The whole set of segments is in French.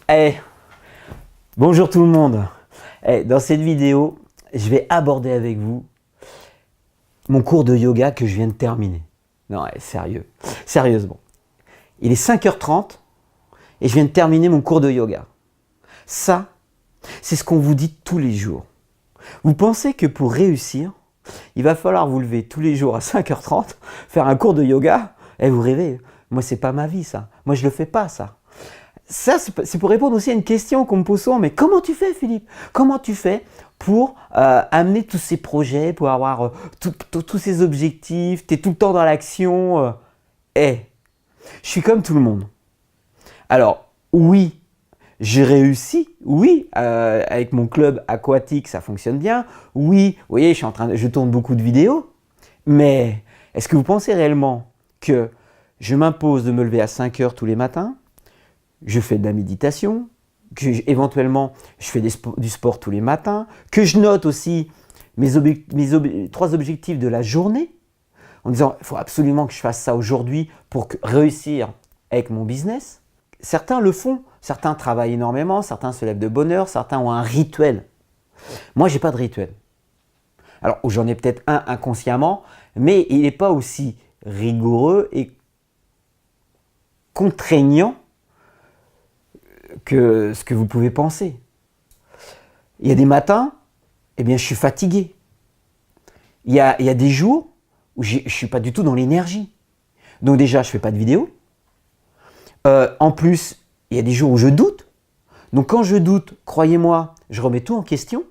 Hey, bonjour tout le monde. Hey, dans cette vidéo, je vais aborder avec vous mon cours de yoga que je viens de terminer. Non, sérieux, sérieusement. Il est 5h30 et je viens de terminer mon cours de yoga. Ça, c'est ce qu'on vous dit tous les jours. Vous pensez que pour réussir, il va falloir vous lever tous les jours à 5h30, faire un cours de yoga? Vous rêvez. Moi, c'est pas ma vie, ça. Moi, je le fais pas, ça. Ça, c'est pour répondre aussi à une question qu'on me pose souvent. Mais comment tu fais, Philippe? Comment tu fais pour amener tous ces projets, pour avoir tous ces objectifs? Tu es tout le temps dans l'action. Je suis comme tout le monde. Alors, oui, j'ai réussi. Oui, avec mon club aquatique, ça fonctionne bien. Oui, vous voyez, je tourne beaucoup de vidéos. Mais est-ce que vous pensez réellement que je m'impose de me lever à 5 heures tous les matins? Je fais de la méditation, éventuellement je fais du sport tous les matins, que je note aussi mes 3 objectifs de la journée, en disant il faut absolument que je fasse ça aujourd'hui pour réussir avec mon business. Certains le font, certains travaillent énormément, certains se lèvent de bonne heure, certains ont un rituel. Moi, j'ai pas de rituel. Alors, j'en ai peut-être un inconsciemment, mais il n'est pas aussi rigoureux et contraignant que ce que vous pouvez penser. Il y a des matins, je suis fatigué. Il y a des jours où je ne suis pas du tout dans l'énergie. Donc déjà, je ne fais pas de vidéo. En plus, il y a des jours où je doute. Donc quand je doute, croyez-moi, je remets tout en question.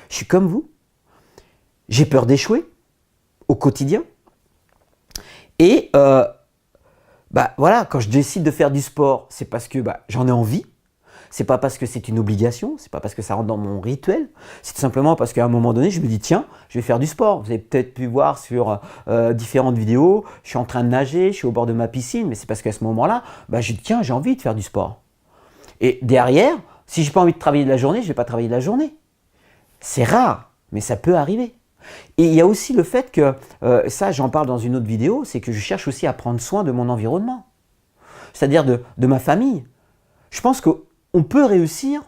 Je suis comme vous. J'ai peur d'échouer au quotidien. Et voilà, quand je décide de faire du sport, c'est parce que j'en ai envie. C'est pas parce que c'est une obligation, c'est pas parce que ça rentre dans mon rituel, c'est tout simplement parce qu'à un moment donné, je me dis tiens, je vais faire du sport. Vous avez peut-être pu voir sur différentes vidéos, je suis en train de nager, je suis au bord de ma piscine, mais c'est parce qu'à ce moment-là, je dis tiens, j'ai envie de faire du sport. Et derrière, si j'ai pas envie de travailler de la journée, je vais pas travailler de la journée. C'est rare, mais ça peut arriver. Et il y a aussi le fait que, ça j'en parle dans une autre vidéo, c'est que je cherche aussi à prendre soin de mon environnement, c'est-à-dire de ma famille. Je pense qu'on peut réussir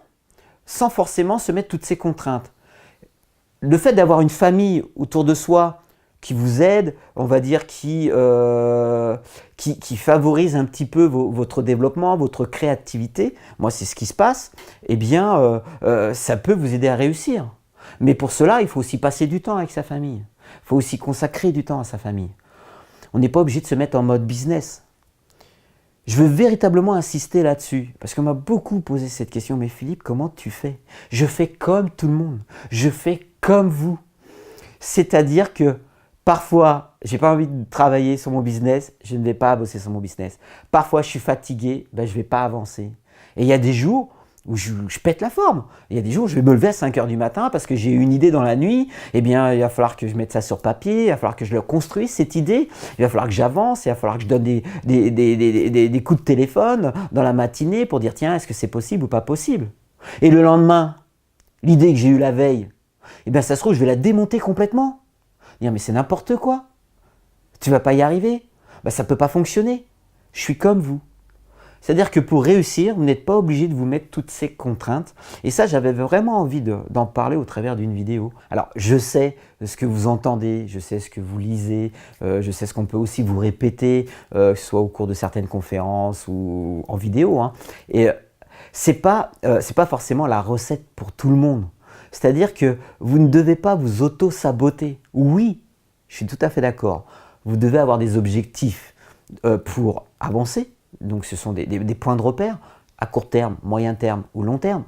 sans forcément se mettre toutes ces contraintes. Le fait d'avoir une famille autour de soi qui vous aide, on va dire qui favorise un petit peu votre développement, votre créativité, moi c'est ce qui se passe, ça peut vous aider à réussir. Mais pour cela, il faut aussi passer du temps avec sa famille. Il faut aussi consacrer du temps à sa famille. On n'est pas obligé de se mettre en mode business. Je veux véritablement insister là-dessus, parce qu'on m'a beaucoup posé cette question, mais Philippe, comment tu fais? Je fais comme tout le monde, je fais comme vous. C'est-à-dire que parfois, j'ai pas envie de travailler sur mon business, je ne vais pas bosser sur mon business. Parfois, je suis fatigué, je ne vais pas avancer. Et il y a des jours où je pète la forme. Il y a des jours où je vais me lever à 5 heures du matin parce que j'ai eu une idée dans la nuit. Il va falloir que je mette ça sur papier, il va falloir que je le construise, cette idée. Il va falloir que j'avance, il va falloir que je donne des coups de téléphone dans la matinée pour dire tiens, est-ce que c'est possible ou pas possible? Et le lendemain, l'idée que j'ai eue la veille, ça se trouve, je vais la démonter complètement. Dire mais c'est n'importe quoi. Tu vas pas y arriver. Ça peut pas fonctionner. Je suis comme vous. C'est-à-dire que pour réussir, vous n'êtes pas obligé de vous mettre toutes ces contraintes. Et ça, j'avais vraiment envie d'en parler au travers d'une vidéo. Alors, je sais ce que vous entendez, je sais ce que vous lisez, je sais ce qu'on peut aussi vous répéter, soit au cours de certaines conférences ou en vidéo. Et c'est pas forcément la recette pour tout le monde. C'est-à-dire que vous ne devez pas vous auto-saboter. Oui, je suis tout à fait d'accord. Vous devez avoir des objectifs pour avancer. Donc ce sont des points de repère à court terme, moyen terme ou long terme.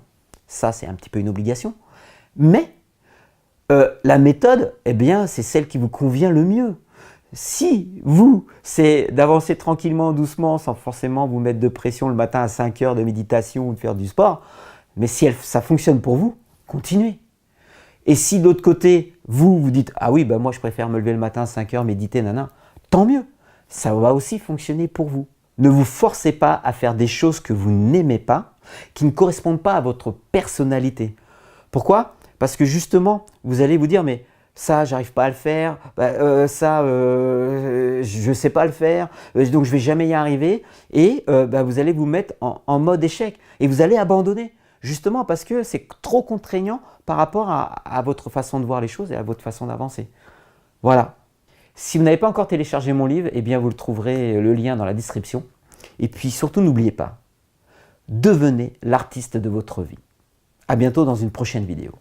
Ça, c'est un petit peu une obligation. Mais la méthode, c'est celle qui vous convient le mieux. Si vous, c'est d'avancer tranquillement, doucement, sans forcément vous mettre de pression le matin à 5 heures de méditation ou de faire du sport, mais si ça fonctionne pour vous, continuez. Et si de l'autre côté, vous dites « Ah oui, moi je préfère me lever le matin à 5 heures, méditer, tant mieux. Ça va aussi fonctionner pour vous. Ne vous forcez pas à faire des choses que vous n'aimez pas, qui ne correspondent pas à votre personnalité. Pourquoi? Parce que justement, vous allez vous dire, mais ça, j'arrive pas à le faire, je sais pas le faire, donc je vais jamais y arriver. Et vous allez vous mettre en mode échec et vous allez abandonner, justement parce que c'est trop contraignant par rapport à votre façon de voir les choses et à votre façon d'avancer. Voilà. Si vous n'avez pas encore téléchargé mon livre, eh bien vous le trouverez le lien dans la description. Et puis surtout, n'oubliez pas, devenez l'artiste de votre vie. À bientôt dans une prochaine vidéo.